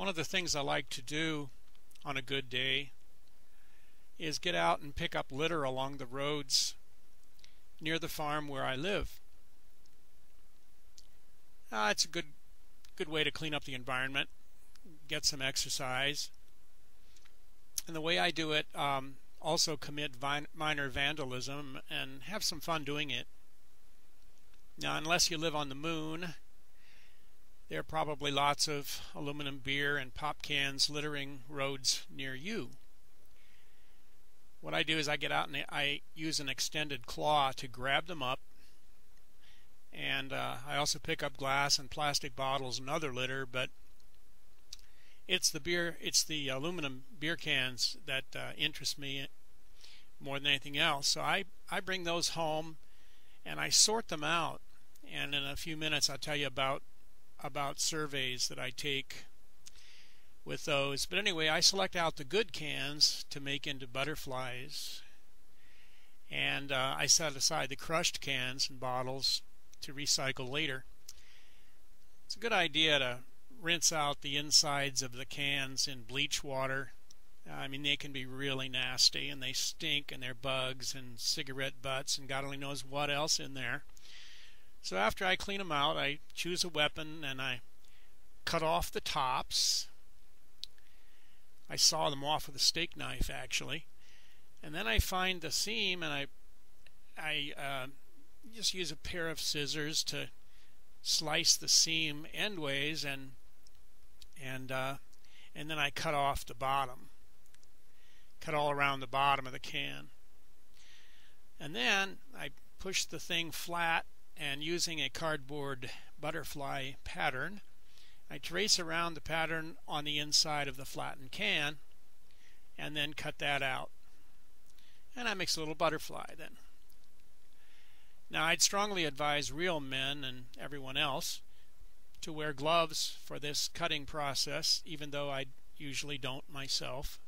One of the things I like to do on a good day is get out and pick up litter along the roads near the farm where I live. It's a good way to clean up the environment, get some exercise. And the way I do it, also commit minor vandalism and have some fun doing it. Now, unless you live on the moon, there are probably lots of aluminum beer and pop cans littering roads near you. What I do is I get out and I use an extended claw to grab them up, and I also pick up glass and plastic bottles and other litter, but it's the aluminum beer cans that interest me more than anything else. So I bring those home and I sort them out, and in a few minutes I'll tell you about surveys that I take with those. But anyway, I select out the good cans to make into butterflies, and I set aside the crushed cans and bottles to recycle later. It's a good idea to rinse out the insides of the cans in bleach water. I mean, they can be really nasty, and they stink, and they're bugs and cigarette butts and God only knows what else in there. So after I clean them out, I choose a weapon and I cut off the tops. I saw them off with a steak knife, actually. And then I find the seam, and I just use a pair of scissors to slice the seam endways, and then I cut off the bottom. Cut all around the bottom of the can. And then I push the thing flat, and using a cardboard butterfly pattern, I trace around the pattern on the inside of the flattened can, and then cut that out. And I mix a little butterfly then. Now, I'd strongly advise real men and everyone else to wear gloves for this cutting process, even though I usually don't myself.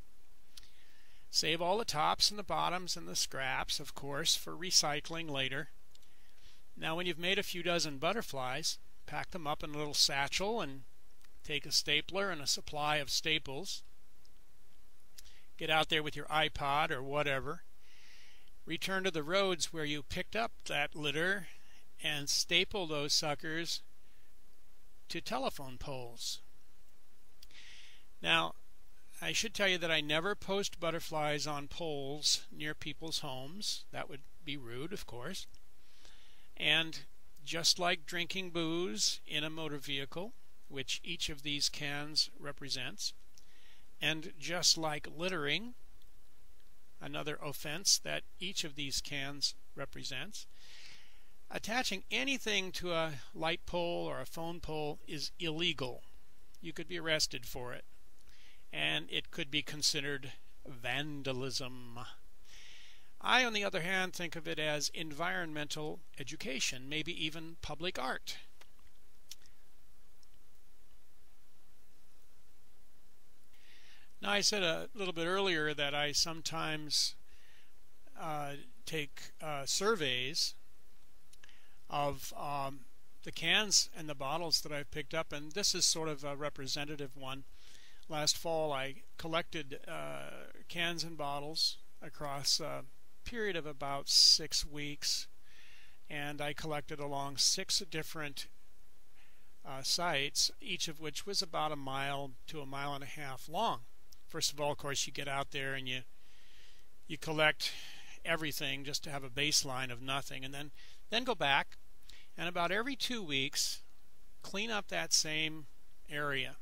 Save all the tops and the bottoms and the scraps, of course, for recycling later. Now, when you've made a few dozen butterflies, pack them up in a little satchel and take a stapler and a supply of staples. Get out there with your iPod or whatever. Return to the roads where you picked up that litter and staple those suckers to telephone poles. Now, I should tell you that I never post butterflies on poles near people's homes. That would be rude, of course. And just like drinking booze in a motor vehicle, which each of these cans represents, and just like littering, another offense that each of these cans represents, attaching anything to a light pole or a phone pole is illegal. You could be arrested for it, and it could be considered vandalism. I, on the other hand, think of it as environmental education, maybe even public art. Now, I said a little bit earlier that I sometimes take surveys of the cans and the bottles that I've picked up, and this is sort of a representative one. Last fall, I collected cans and bottles across a period of about 6 weeks, and I collected along 6 different sites, each of which was about a mile to a mile and a half long. First of all, of course, you get out there and you collect everything just to have a baseline of nothing, and then go back, and about every 2 weeks clean up that same area.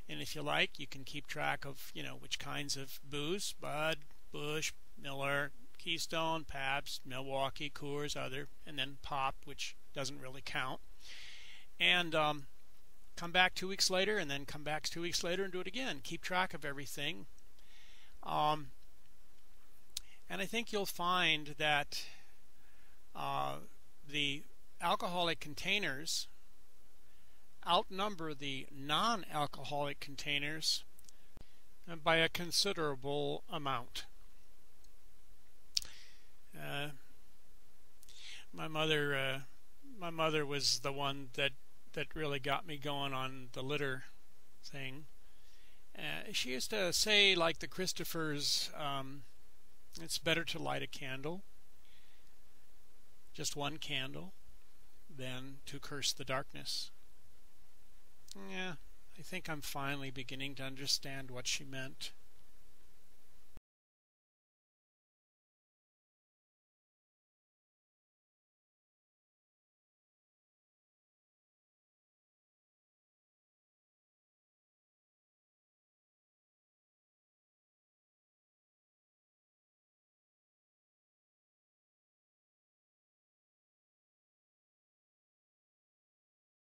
And if you like, you can keep track of, which kinds of booze: Bud, Busch, Miller, Keystone, Pabst, Milwaukee, Coors, other, and then Pop, which doesn't really count. And come back 2 weeks later, and then come back 2 weeks later and do it again. Keep track of everything. And I think you'll find that the alcoholic containers outnumber the non-alcoholic containers by a considerable amount. My mother was the one that really got me going on the litter thing. She used to say, like the Christophers, it's better to light a candle, just one candle, than to curse the darkness. Yeah, I think I'm finally beginning to understand what she meant.